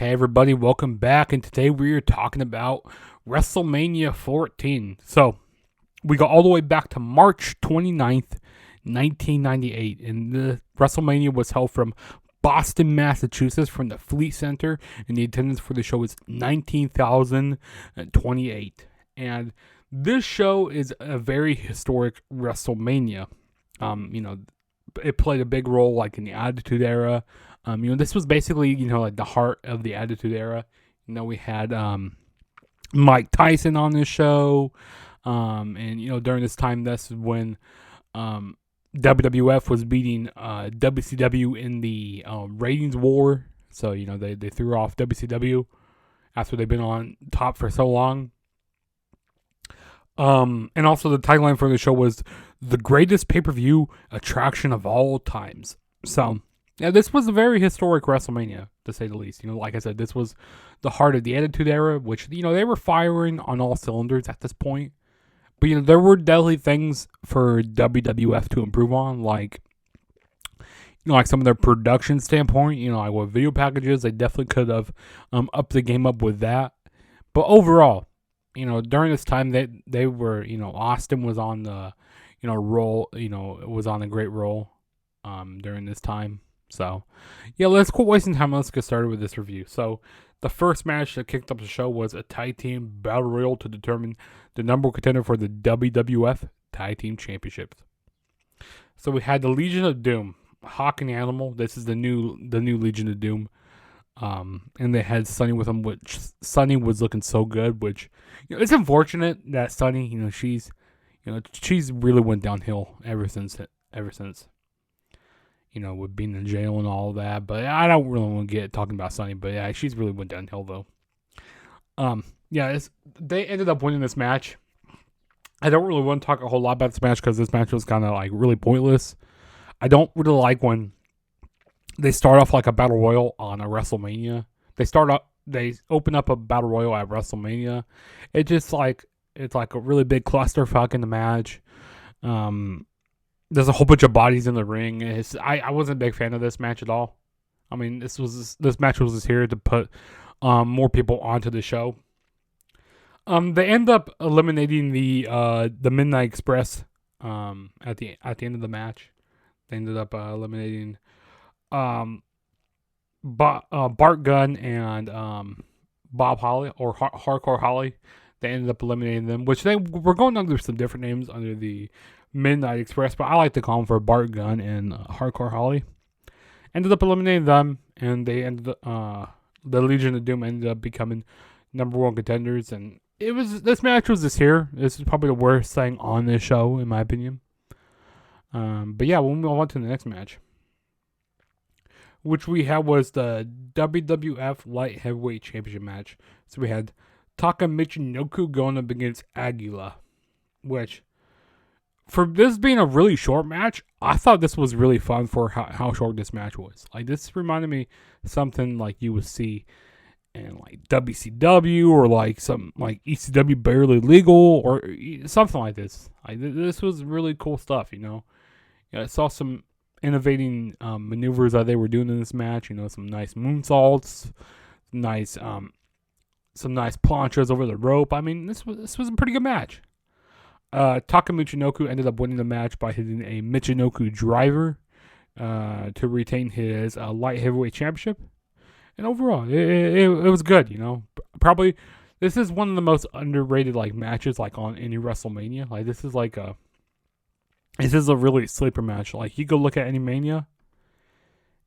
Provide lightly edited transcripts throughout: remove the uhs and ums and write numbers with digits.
Hey everybody, welcome back, and today we are talking about WrestleMania 14. So, we go all the way back to March 29th, 1998, and the WrestleMania was held from Boston, Massachusetts, from the FleetCenter, and the attendance for the show was 19,028. And this show is a very historic WrestleMania. It played a big role, like, in the Attitude Era. This was basically, like the heart of the Attitude Era. We had Mike Tyson on this show. During this time, this is when WWF was beating WCW in the ratings war. So, they threw off WCW after they've been on top for so long. And also the tagline for the show was the greatest pay-per-view attraction of all times. So, yeah, this was a very historic WrestleMania, to say the least. Like I said, this was the heart of the Attitude Era, which, they were firing on all cylinders at this point. But, there were definitely things for WWF to improve on, like some of their production standpoint, like with video packages, they definitely could have upped the game up with that. But overall, during this time, they were, Austin was on the, roll, was on a great roll during this time. So, yeah, let's quit wasting time. Let's get started with this review. So, the first match that kicked up the show was a tag team battle royal to determine the number one contender for the WWF Tag Team Championships. So, we had the Legion of Doom, Hawk and Animal. This is the new Legion of Doom. And they had Sunny with them, which Sunny was looking so good, which, it's unfortunate that Sunny, she's really went downhill ever since. With being in jail and all that. But I don't really want to get talking about Sunny. But yeah, she's really went downhill though. They ended up winning this match. I don't really want to talk a whole lot about this match because this match was kind of like really pointless. I don't really like when they start off like a battle royal on a WrestleMania. They open up a battle royal at WrestleMania. It's like a really big clusterfuck in the match. There's a whole bunch of bodies in the ring. I wasn't a big fan of this match at all. I mean, this match was just here to put more people onto the show. They end up eliminating the Midnight Express at the end of the match. They ended up eliminating Bart Gunn and Bob Holly, or Hardcore Holly. They ended up eliminating them, which they were going under some different names under the Midnight Express, but I like to call them for Bart Gunn and Hardcore Holly. Ended up eliminating them, and they ended the Legion of Doom ended up becoming number one contenders. And this match was this here. This is probably the worst thing on this show, in my opinion. But yeah, we'll move on to the next match, which we had was the WWF Light Heavyweight Championship match. So we had Taka Michinoku going up against Aguila, which, for this being a really short match, I thought this was really fun for how short this match was. Like, this reminded me something like you would see in like WCW or like some like ECW Barely Legal or something like this. Like, this was really cool stuff, I saw some innovating maneuvers that they were doing in this match. Some nice moonsaults, some nice planchas over the rope. I mean, this was a pretty good match. Taka Michinoku ended up winning the match by hitting a Michinoku driver to retain his light heavyweight championship. And overall, it was good. Probably this is one of the most underrated like matches like on any WrestleMania. Like, this is a really sleeper match. Like, you go look at any Mania,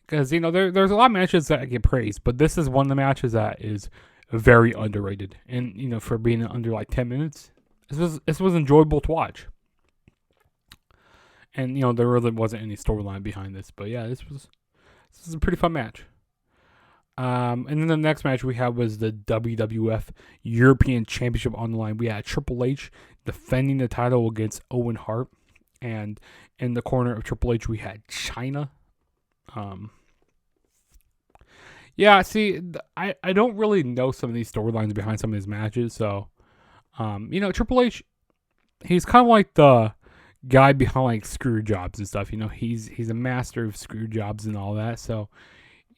because there's a lot of matches that get praised, but this is one of the matches that is very underrated. And for being under like 10 minutes. This was enjoyable to watch. And, there really wasn't any storyline behind this. But, yeah, this was a pretty fun match. And then the next match we had was the WWF European Championship on the line. We had Triple H defending the title against Owen Hart. And in the corner of Triple H, we had Chyna. Yeah, see, I don't really know some of these storylines behind some of these matches. So, Triple H, he's kind of like the guy behind like screw jobs and stuff. He's a master of screw jobs and all that. So,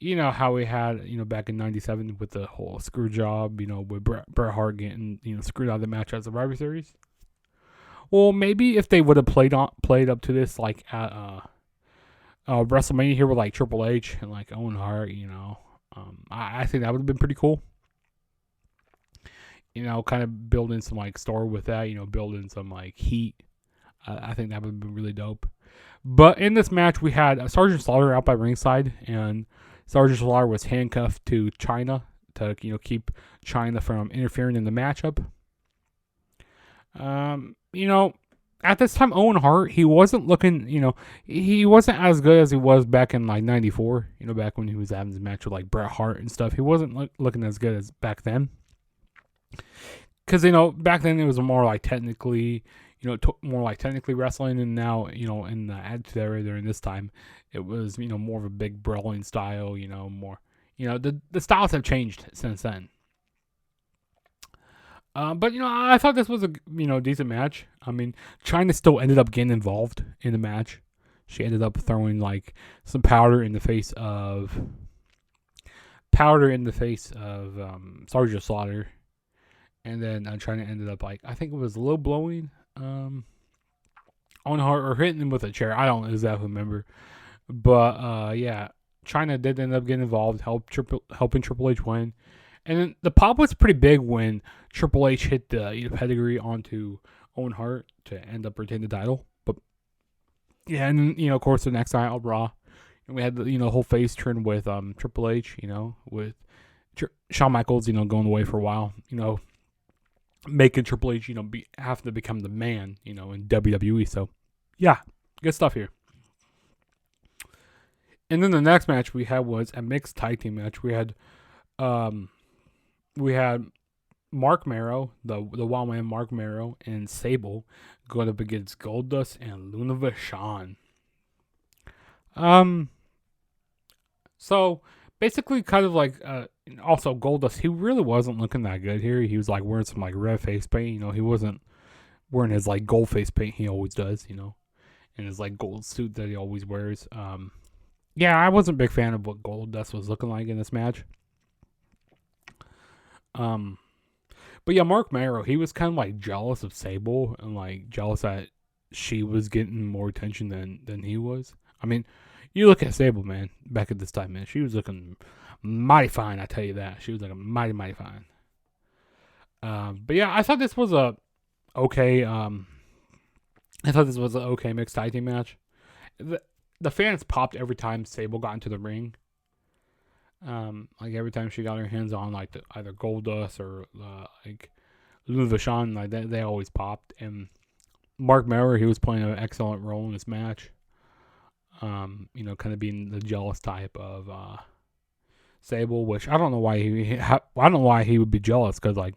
you know how we had, back in '97 with the whole screw job, with Bret Hart getting, screwed out of the match at Survivor Series. Well, maybe if they would have played up to this, like at WrestleMania here with like Triple H and like Owen Hart, I think that would have been pretty cool. Kind of building some like story with that, building some like heat. I think that would have been really dope. But in this match, we had Sergeant Slaughter out by ringside, and Sergeant Slaughter was handcuffed to China to keep China from interfering in the matchup. At this time, Owen Hart, he wasn't looking, he wasn't as good as he was back in like '94. Back when he was having his match with like Bret Hart and stuff, he wasn't looking as good as back then. Because back then it was more like technically. More like technically wrestling, and now, in the Attitude Era during this time, it was, more of a big brawling style, more, the styles have changed since then. But, I thought this was a, decent match. I mean, Chyna still ended up getting involved in the match. She ended up throwing, like, some powder in the face of Sergeant Slaughter. And then Chyna ended up, like, I think it was low blowing on Hart or hitting him with a chair. I don't exactly remember, but yeah, Chyna did end up getting involved, helping Triple H win, and then the pop was pretty big when Triple H hit the pedigree onto Owen Hart to end up retaining the title. But yeah, and then, of course, the next night on Raw, we had the whole face turn with Triple H, with Shawn Michaels, going away for a while, making Triple H, have to become the man, in WWE. So, yeah, good stuff here. And then the next match we had was a mixed tag team match. We had Mark Marrow, the Wild Man Mark Marrow, and Sable going up against Goldust and Luna Vachon. So basically, kind of like, also Goldust, he really wasn't looking that good here. He was like wearing some like red face paint, he wasn't wearing his like gold face paint he always does, and his like gold suit that he always wears. Yeah, I wasn't a big fan of what Goldust was looking like in this match. But yeah, Mark Marrow, he was kind of like jealous of Sable and like jealous that she was getting more attention than he was. I mean, you look at Sable, man, back at this time, man, she was looking mighty fine, I tell you that. She was looking mighty, mighty fine. But yeah, I thought this was a okay mixed tag team match. The fans popped every time Sable got into the ring. Like every time she got her hands on like either Goldust or like Luna Vachon, like that, they always popped. And Mark Marrow, he was playing an excellent role in this match. Kind of being the jealous type of Sable, which I don't know why he would be jealous, because like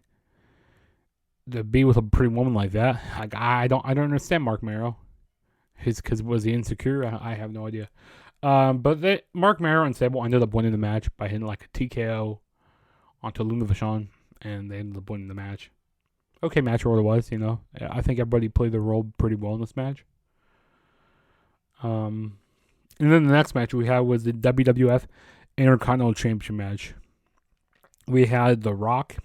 to be with a pretty woman like that, like I don't understand Mark Marrow. Because was he insecure? I have no idea. But Mark Marrow and Sable ended up winning the match by hitting like a TKO onto Luna Vachon, and they ended up winning the match. Okay match what it was, I think everybody played their role pretty well in this match. And then the next match we had was the WWF Intercontinental Championship match. We had The Rock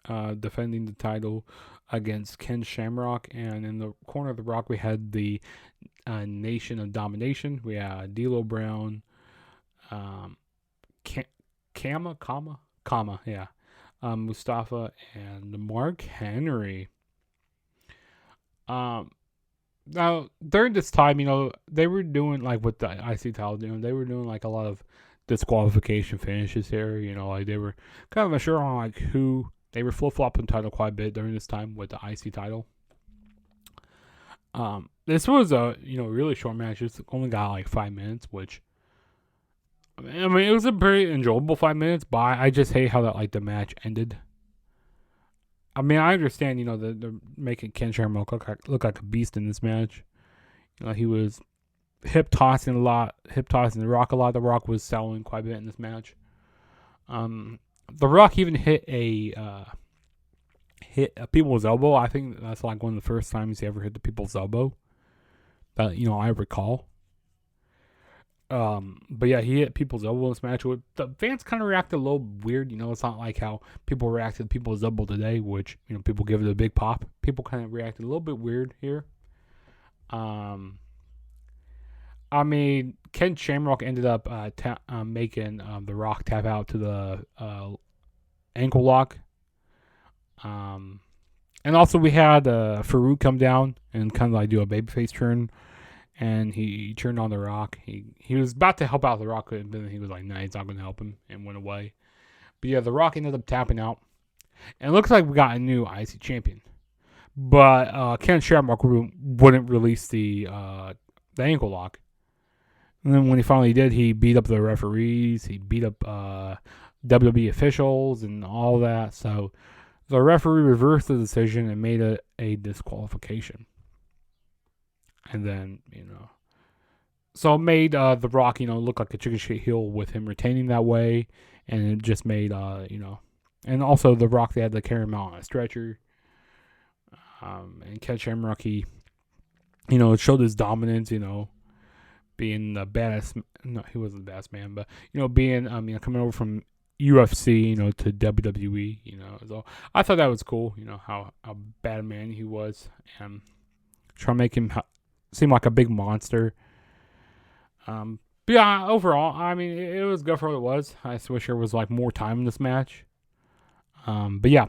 defending the title against Ken Shamrock, and in the corner of The Rock we had the Nation of Domination. We had D'Lo Brown, Mustafa, and Mark Henry. Now, during this time, they were doing, like, with the IC title, they were doing, like, a lot of disqualification finishes here, like, they were kind of unsure on, like, who, they were flip-flopping the title quite a bit during this time with the IC title. This was a, really short match. It's only got, like, 5 minutes, which, I mean, it was a pretty enjoyable 5 minutes, but I just hate how that, like, the match ended. I mean, I understand, they're making Ken Shamrock look like a beast in this match. He was hip tossing The Rock a lot. The Rock was selling quite a bit in this match. The Rock even hit a people's elbow. I think that's like one of the first times he ever hit the people's elbow that I recall. But yeah, he hit people's elbow in this match. The fans kind of reacted a little weird. It's not like how people reacted to people's elbow today, which, people give it a big pop. People kind of reacted a little bit weird here. I mean, Ken Shamrock ended up making The Rock tap out to the ankle lock. And also we had Farouk come down and kind of like do a babyface turn. And he turned on The Rock. He was about to help out The Rock, but then he was like, nah, he's not going to help him, and went away. But yeah, The Rock ended up tapping out. And it looks like we got a new IC champion. But Ken Shamrock wouldn't release the ankle lock. And then when he finally did, he beat up the referees. He beat up WWE officials and all that. So the referee reversed the decision and made it a disqualification. And then, so it made The Rock, look like a chicken shit heel with him retaining that way. And it just made, and also The Rock, they had to carry him out on a stretcher. And Ken Shamrock, he, it showed his dominance, being the baddest. No, he wasn't the best man, but, being, coming over from UFC, to WWE, so I thought that was cool, how bad a man he was. And trying to make him seem like a big monster. But yeah, overall, I mean, it was good for what it was. I just wish there was like more time in this match. But yeah,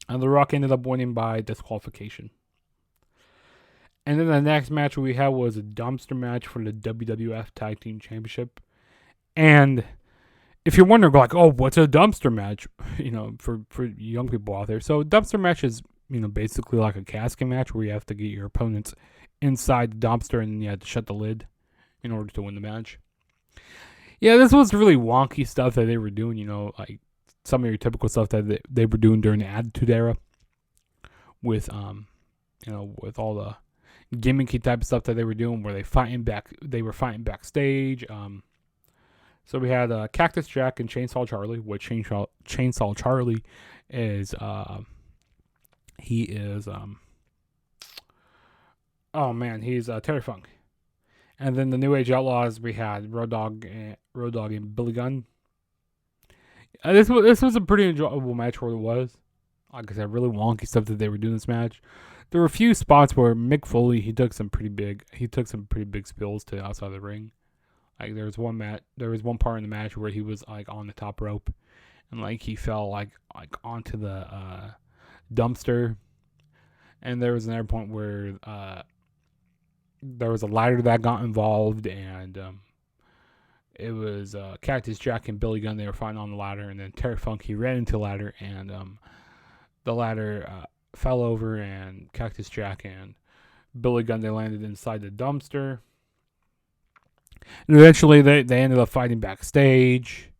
The Rock ended up winning by disqualification. And then the next match we had was a dumpster match for the WWF Tag Team Championship. And if you're wondering, like, oh, what's a dumpster match? For young people out there. So dumpster match is, basically like a casket match where you have to get your opponents inside the dumpster and then you have to shut the lid in order to win the match. Yeah, this was really wonky stuff that they were doing, like some of your typical stuff that they were doing during the Attitude Era with, with all the gimmicky type of stuff that they were doing where they were fighting backstage. So we had Cactus Jack and Chainsaw Charlie, which Chainsaw Charlie is, he is, he's Terry Funk. And then the New Age Outlaws, we had Road Dogg and Billy Gunn. This was a pretty enjoyable match where it was. Like I said, really wonky stuff that they were doing in this match. There were a few spots where Mick Foley, he took some pretty big spills to outside the ring. Like there was one part in the match where he was like on the top rope and like he fell like onto the dumpster. And there was another point where there was a ladder that got involved, and it was Cactus Jack and Billy Gunn. They were fighting on the ladder, and then Terry Funk, he ran into the ladder, and the ladder fell over, and Cactus Jack and Billy Gunn, they landed inside the dumpster. And eventually they ended up fighting backstage,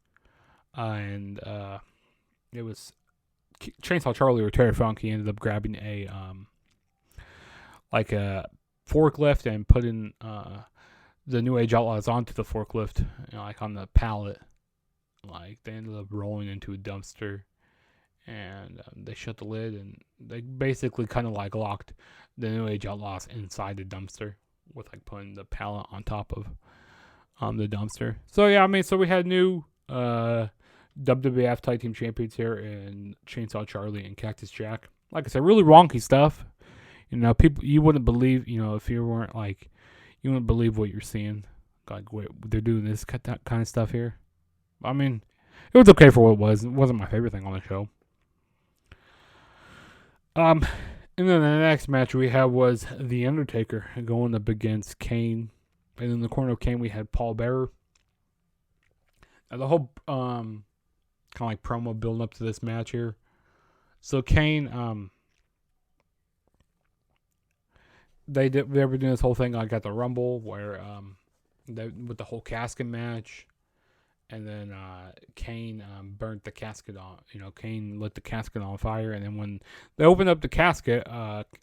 and it was Chainsaw Charlie or Terry Funk. He ended up grabbing a forklift and putting the New Age Outlaws onto the forklift, like on the pallet. Like they ended up rolling into a dumpster, and they shut the lid, and they basically kind of like locked the New Age Outlaws inside the dumpster with like putting the pallet on top of the dumpster. So yeah, I mean, so we had new WWF Tag Team Champions here in Chainsaw Charlie and Cactus Jack. Like I said, really wonky stuff. People, you wouldn't believe, if you weren't like, you wouldn't believe what you're seeing. Like, wait, they're doing this kind of stuff here. I mean, it was okay for what it was. It wasn't my favorite thing on the show. And then the next match we had was The Undertaker going up against Kane. And in the corner of Kane, we had Paul Bearer. Now, the whole kind of like promo building up to this match here. So Kane, they were doing this whole thing like at the Rumble where with the whole casket match, and then Kane burnt the casket on. Kane lit the casket on fire, and then when they opened up the casket,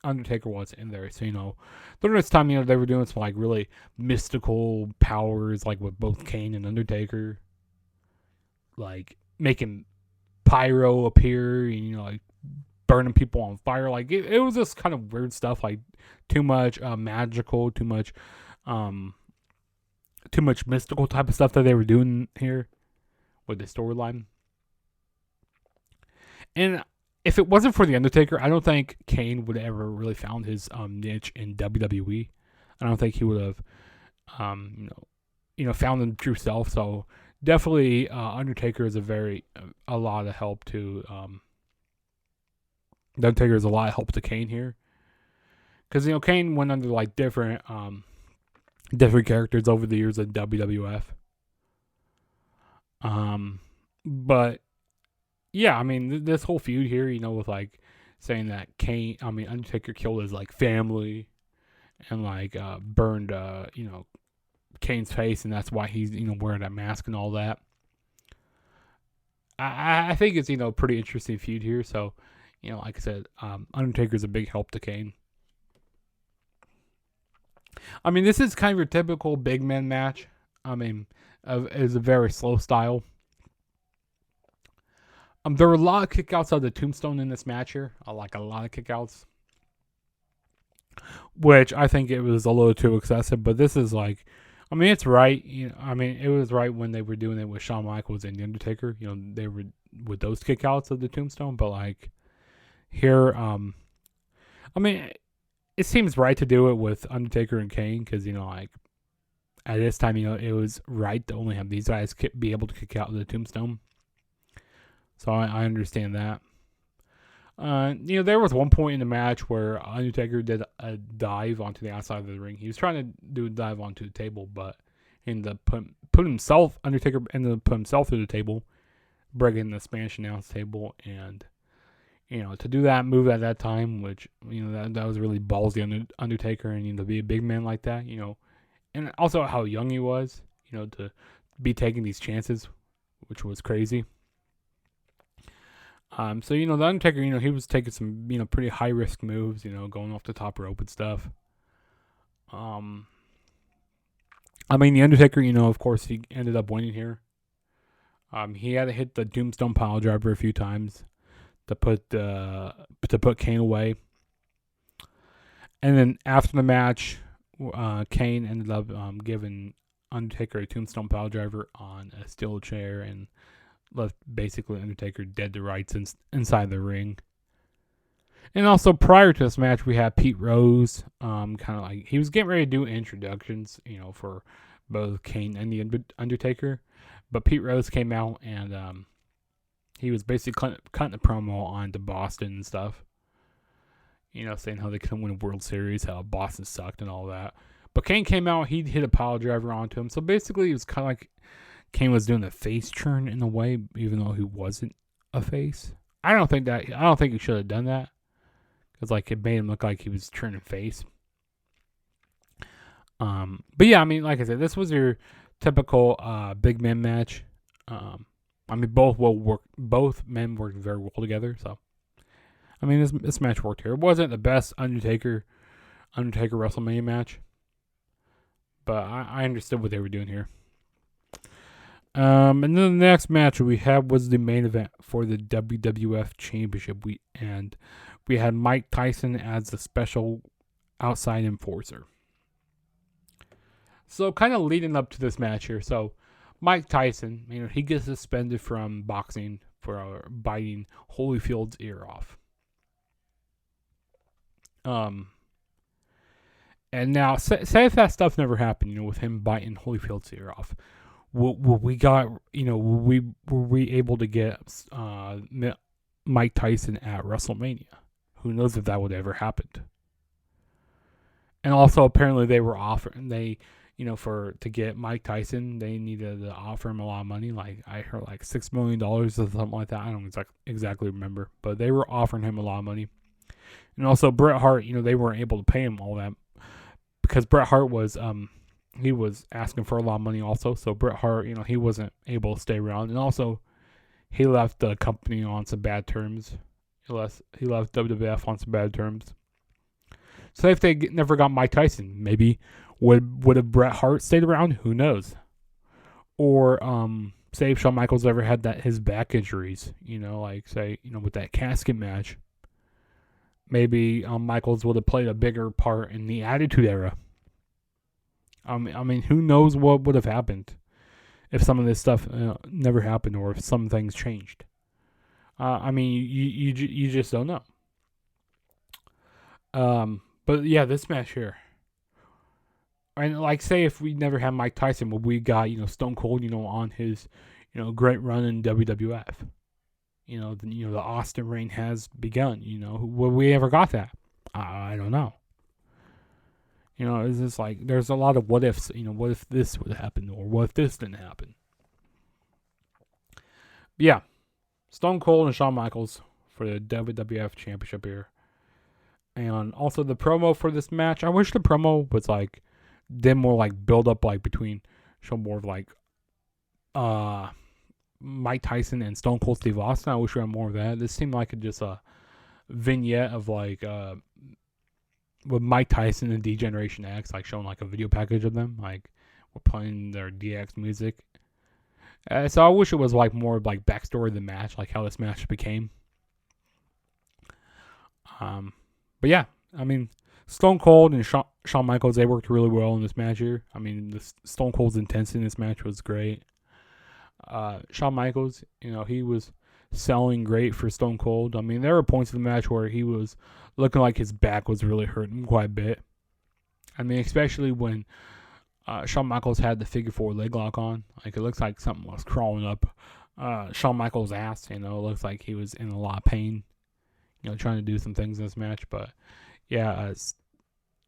Undertaker was in there. So during this time, they were doing some like really mystical powers, like with both Kane and Undertaker, like making pyro appear, like burning people on fire. Like it was just kind of weird stuff, like too much magical, too much too much mystical type of stuff that they were doing here with the storyline. And if it wasn't for The Undertaker, I don't think Kane would have ever really found his niche in WWE. I don't think he would have, found his true self. So definitely, Undertaker is a lot of help to. The Undertaker is a lot of help to Kane here, because Kane went under like different characters over the years of WWF. But yeah, I mean, this whole feud here, with like saying that Undertaker killed his like family and like burned Kane's face, and that's why he's wearing that mask and all that. I think it's a pretty interesting feud here. So like I said, Undertaker's a big help to Kane. I mean, this is kind of your typical big man match. I mean, it's a very slow style. There were a lot of kickouts of the tombstone in this match here. Like a lot of kickouts, which I think it was a little too excessive. But this is like, I mean, it's right. It was right when they were doing it with Shawn Michaels and The Undertaker. They were with those kickouts of the tombstone. But like here, it seems right to do it with Undertaker and Kane because like at this time, it was right to only have these guys be able to kick out of the tombstone. So I understand that. There was one point in the match where Undertaker did a dive onto the outside of the ring. He was trying to do a dive onto the table, but Undertaker ended up putting himself through the table, breaking the Spanish announce table, and to do that move at that time, which that was really ballsy Undertaker, and to be a big man like that, and also how young he was, to be taking these chances, which was crazy. So the Undertaker, he was taking some, pretty high risk moves, going off the top rope and stuff. The Undertaker, of course, he ended up winning here. He had to hit the Tombstone pile driver a few times to put Kane away. And then after the match, Kane ended up giving Undertaker a Tombstone pile driver on a steel chair and left basically Undertaker dead to rights inside the ring. And also prior to this match, we had Pete Rose, kind of like he was getting ready to do introductions, for both Kane and the Undertaker. But Pete Rose came out and he was basically cutting the promo on to Boston and stuff. Saying how they couldn't win a World Series, how Boston sucked and all that. But Kane came out, he hit a pile driver onto him. So basically, it was kind of like Kane was doing the face turn in a way, even though he wasn't a face. I don't think he should have done that, because like it made him look like he was turning face. But yeah, like I said, this was your typical big man match. Both men worked very well together. So this match worked here. It wasn't the best Undertaker WrestleMania match, but I understood what they were doing here. And then the next match we had was the main event for the WWF Championship. We had Mike Tyson as the special outside enforcer. So kind of leading up to this match here. So Mike Tyson, he gets suspended from boxing for biting Holyfield's ear off. And now say if that stuff never happened, with him biting Holyfield's ear off. Were we able to get Mike Tyson at WrestleMania? Who knows if that would ever happen? And also, apparently, they were offering to get Mike Tyson, they needed to offer him a lot of money. Like I heard, like $6 million or something like that. I don't exactly remember, but they were offering him a lot of money. And also, Bret Hart, they weren't able to pay him all that because Bret Hart was he was asking for a lot of money also. So Bret Hart, he wasn't able to stay around. And also, he left the company on some bad terms. He left WWF on some bad terms. So if they never got Mike Tyson, maybe would have Bret Hart stayed around? Who knows? Or say if Shawn Michaels ever had his back injuries, with that casket match, maybe Michaels would have played a bigger part in the Attitude Era. I mean, who knows what would have happened if some of this stuff never happened, or if some things changed. I mean, you just don't know. But yeah, this match here. And like, say if we never had Mike Tyson, but we got, Stone Cold, on his, great run in WWF. The Austin reign has begun. Will we ever got that? I don't know. It's just like, there's a lot of what ifs. What if this would happen, or what if this didn't happen? But yeah, Stone Cold and Shawn Michaels for the WWF Championship here. And also the promo for this match. I wish the promo was like, did more like build up like between, show more of like Mike Tyson and Stone Cold Steve Austin. I wish we had more of that. This seemed like just a vignette of like with Mike Tyson and D-Generation X, like showing like a video package of them, like we're playing their DX music. So I wish it was like more like backstory of the match, like how this match became. But yeah, I mean, Stone Cold and Shawn Michaels, they worked really well in this match here. I mean, the Stone Cold's intensity in this match was great. Shawn Michaels, he was selling great for Stone Cold. I mean, there were points in the match where he was looking like his back was really hurting quite a bit. I mean, especially when Shawn Michaels had the figure 4 leg lock on. Like, it looks like something was crawling up Shawn Michaels' ass. It looks like he was in a lot of pain, trying to do some things in this match. But yeah,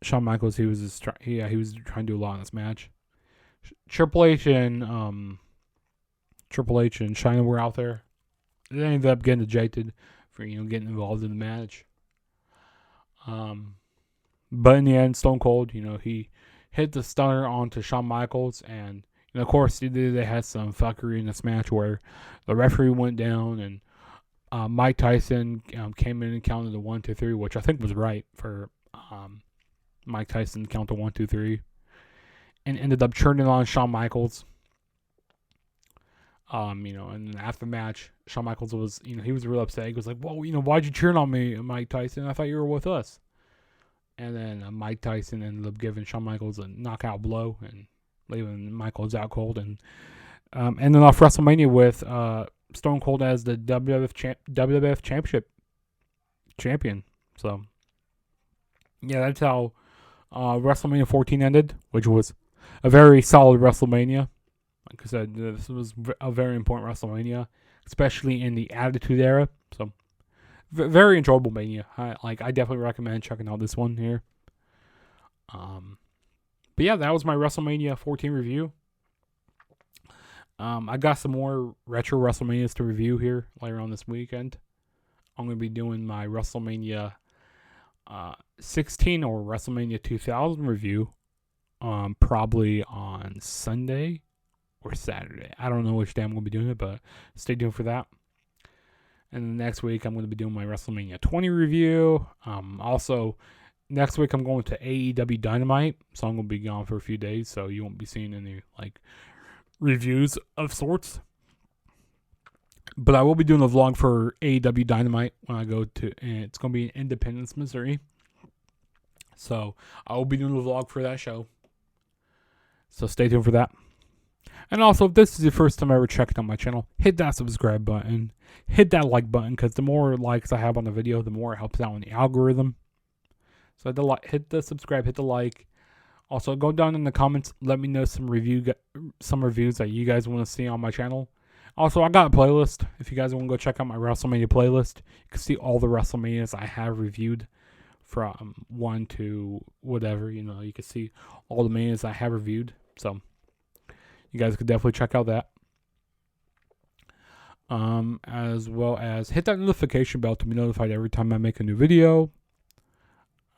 Shawn Michaels, he was trying to do a lot in this match. Triple H and Chyna were out there. They ended up getting ejected for getting involved in the match. But in the end, Stone Cold, he hit the stunner onto Shawn Michaels, and of course they had some fuckery in this match where the referee went down, and Mike Tyson came in and counted the 1, 2, 3, which I think was right for Mike Tyson to count the 1, 2, 3, and ended up turning on Shawn Michaels. And after the match, Shawn Michaels was, he was real upset. He was like, "Whoa, why'd you turn on me, Mike Tyson? I thought you were with us." And then Mike Tyson ended up giving Shawn Michaels a knockout blow and leaving Michaels out cold, and ended off WrestleMania with Stone Cold as the WWF Championship champion. So yeah, that's how WrestleMania 14 ended, which was a very solid WrestleMania. Like I said, this was a very important WrestleMania, especially in the Attitude Era. So, very enjoyable Mania. I definitely recommend checking out this one here. But yeah, that was my WrestleMania 14 review. I got some more retro WrestleManias to review here later on this weekend. I'm going to be doing my WrestleMania 16 or WrestleMania 2000 review probably on Sunday or Saturday. I don't know which day I'm going to be doing it, but stay tuned for that. And then next week, I'm going to be doing my WrestleMania 20 review. Also, next week, I'm going to AEW Dynamite, so I'm going to be gone for a few days, so you won't be seeing any, reviews of sorts. But I will be doing a vlog for AEW Dynamite when I go to, and it's going to be in Independence, Missouri. So, I will be doing a vlog for that show. So, stay tuned for that. And also, if this is your first time ever checking out my channel, hit that subscribe button. Hit that like button, because the more likes I have on the video, the more it helps out in the algorithm. So hit the subscribe, hit the like. Also, go down in the comments. Let me know some reviews that you guys want to see on my channel. Also, I got a playlist. If you guys want to go check out my WrestleMania playlist, you can see all the WrestleManias I have reviewed from 1 to whatever. You can see all the manias I have reviewed. So, you guys could definitely check out that. As well as hit that notification bell to be notified every time I make a new video.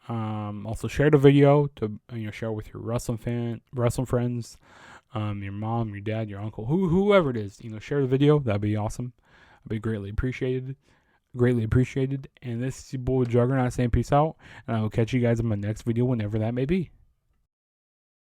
Also share the video to share with your wrestling friends, your mom, your dad, your uncle, whoever it is. Share the video. That'd be awesome. I'd be greatly appreciated. And this is your boy Juggernaut saying peace out, and I will catch you guys in my next video whenever that may be.